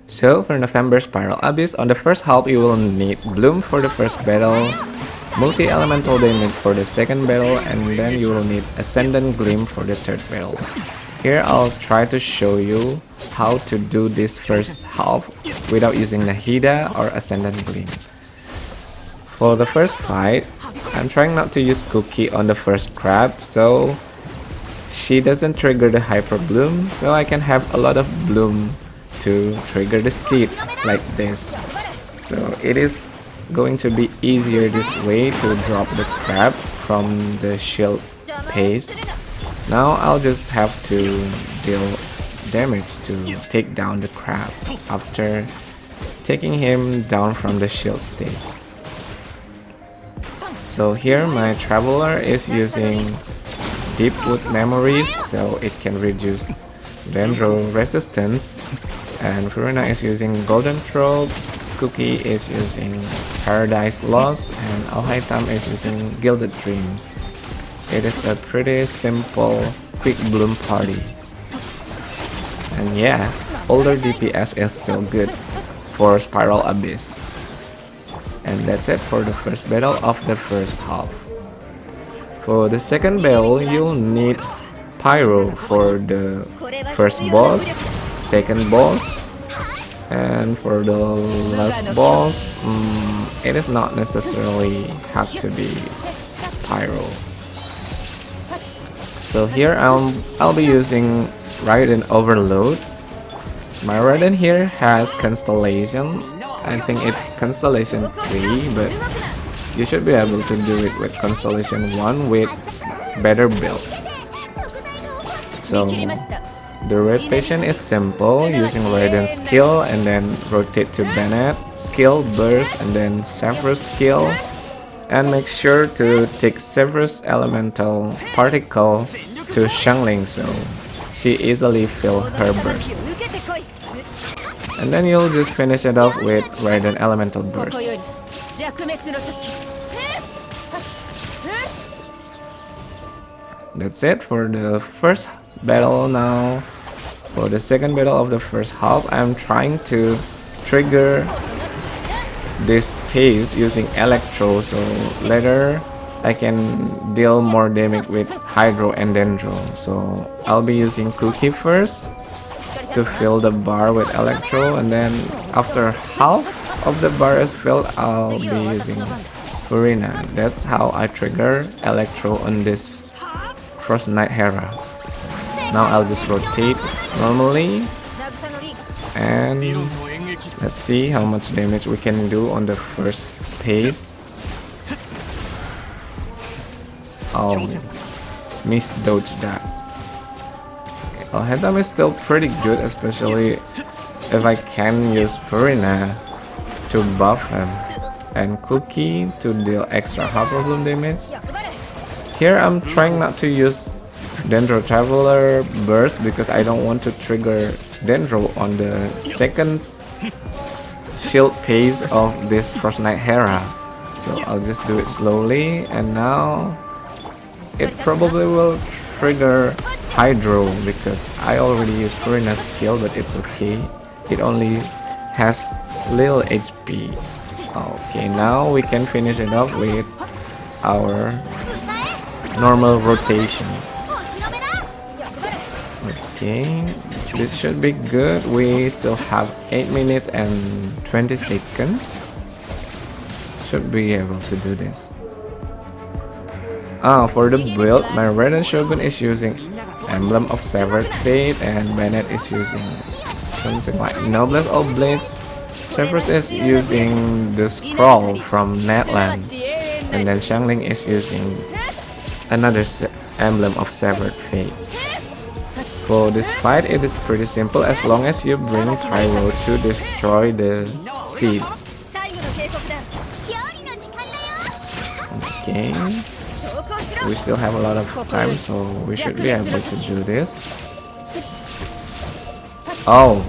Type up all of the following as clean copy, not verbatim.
So for November's Spiral Abyss, on the first half you will need Bloom for the first battle, multi-elemental damage for the second battle, and then you will need Ascendant Gleam for the third battle. Here I'll try to show you how to do this first half without using Nahida or Ascendant Gleam. For the first fight, I'm trying not to use Cookie on the first crab, so she doesn't trigger the Hyper Bloom, so I can have a lot of Bloom to trigger the seed like this. So it is going to be easier this way to drop the crab from the shield pace. Now I'll just have to deal damage to take down the crab after taking him down from the shield stage. So here my traveler is using Deep Wood Memories, so it can reduce Dendro resistance, and Furina is using Golden Troll, Cookie is using Paradise Lost, and Alhaitham is using Gilded Dreams. It is a pretty simple quick bloom party. And yeah, older DPS is still good for Spiral Abyss. And that's it for the first battle of the first half. For the second battle, you'll need Pyro for the first boss, second boss, and for the last boss, it is not necessarily have to be Pyro. So here I'll be using Raiden Overload. My Raiden here has Constellation. I think it's Constellation 3, but you should be able to do it with Constellation 1 with better build. So the rotation is simple, using Raiden's skill and then rotate to Bennett, skill, burst, and then Severus skill. And make sure to take Severus Elemental Particle to Xiangling so she easily fill her burst. And then you'll just finish it off with Raiden Elemental Burst. That's it for the first battle. Now for the second battle of the first half, I'm trying to trigger this pace using Electro, so later I can deal more damage with Hydro and Dendro. So I'll be using Cookie first to fill the bar with Electro, and then after half of the bar is filled, I'll be using Furina. That's how I trigger Electro on this Frost Knight Hera. Now I'll just rotate normally, and let's see how much damage we can do on the first phase. Oh, misdodged that. Alhaitham is still pretty good, especially if I can use Furina to buff him, and Cookie to deal extra Hyper Bloom damage. Here I'm trying not to use Dendro Traveler Burst because I don't want to trigger Dendro on the second shield phase of this Frost Knight Hera. So I'll just do it slowly, and now it probably will trigger Hydro because I already used Furina's skill, but it's okay. It only has little HP. Okay, now we can finish it off with our normal rotation. Okay, this should be good. We still have 8 minutes and 20 seconds. Should be able to do this. For the build, my Raiden Shogun is using Emblem of Severed Fate, and Bennett is using something like Noblesse Oblige. Severus is using the scroll from Netland, and then Xiangling is using another Emblem of Severed Fate. For this fight, it is pretty simple as long as you bring Pyro to destroy the seeds. Okay, we still have a lot of time, so we should be able to do this. Oh,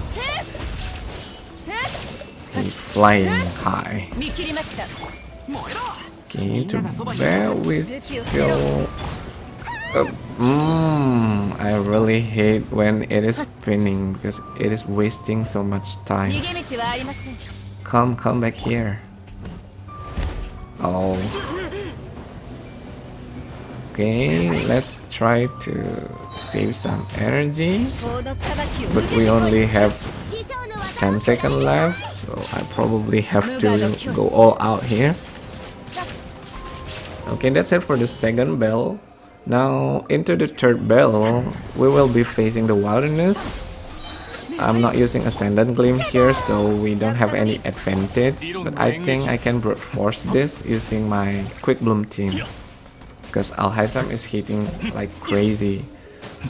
he's flying high. Okay, too bad we still I really hate when it is spinning because it is wasting so much time. Come back here. Oh. Okay, let's try to save some energy. But we only have 10 seconds left, so I probably have to go all out here. Okay, that's it for the second bell. Now into the third bell, we will be facing the wilderness. I'm not using ascendant gleam here, so we don't have any advantage, but I think I can brute force this using my Quickbloom team, because Alhaitham is hitting like crazy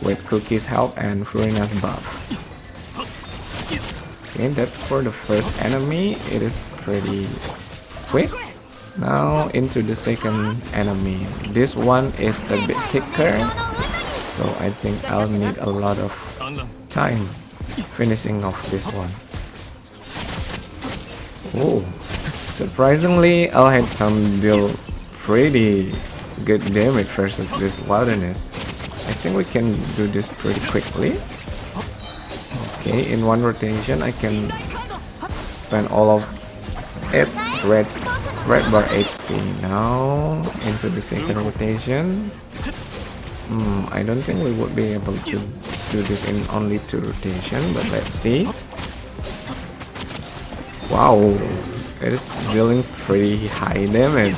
with Cookie's help and Furina's buff. Okay, that's for the first enemy. It is pretty quick. Now into the second enemy. This one is a bit thicker, so I think I'll need a lot of time finishing off this one. Oh, surprisingly, Alhaitham deal pretty good damage versus this wilderness. I think we can do this pretty quickly. Okay, in one rotation I can spend all of its red bar HP. Now into the second rotation. I don't think we would be able to do this in only 2 rotations, but let's see. Wow, it is dealing pretty high damage.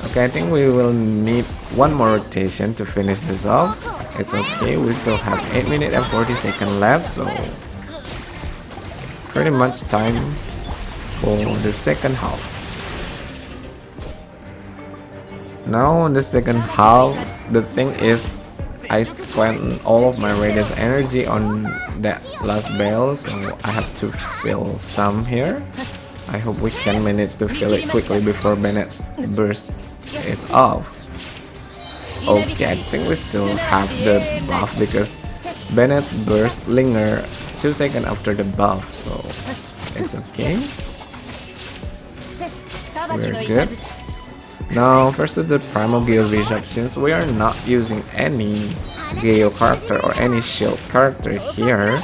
Okay, I think we will need one more rotation to finish this off. It's okay, we still have 8 minutes and 40 seconds left, so pretty much time for the second half. Now in the second half, the thing is I spent all of my Raiden's energy on that last bell, so I have to fill some here. I hope we can manage to fill it quickly before Bennett's burst is off. Okay, I think we still have the buff because Bennett's burst linger 2 seconds after the buff, so it's okay. We're good. Now first to the Primal Geo Bishop. Since we are not using any Geo character or any shield character here,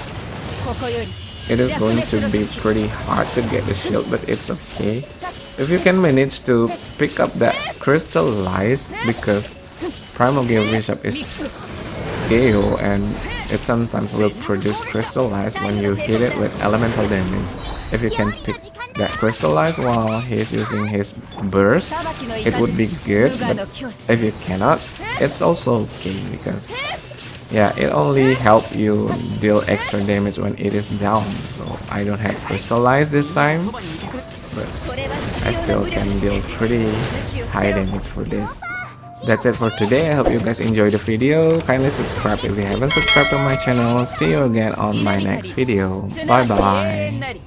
it is going to be pretty hard to get the shield, but it's okay. If you can manage to pick up that crystallize, because Primal Geo Bishop is Geo and it sometimes will produce crystallize when you hit it with elemental damage. If you can pick that crystallize while he's using his burst, it would be good, but if you cannot, it's also okay, because yeah, it only helps you deal extra damage when it is down. So I don't have crystallize this time, but I still can deal pretty high damage for this. That's it for today. I hope you guys enjoyed the video. Kindly subscribe if you haven't subscribed to my channel. See you again on my next video. Bye bye.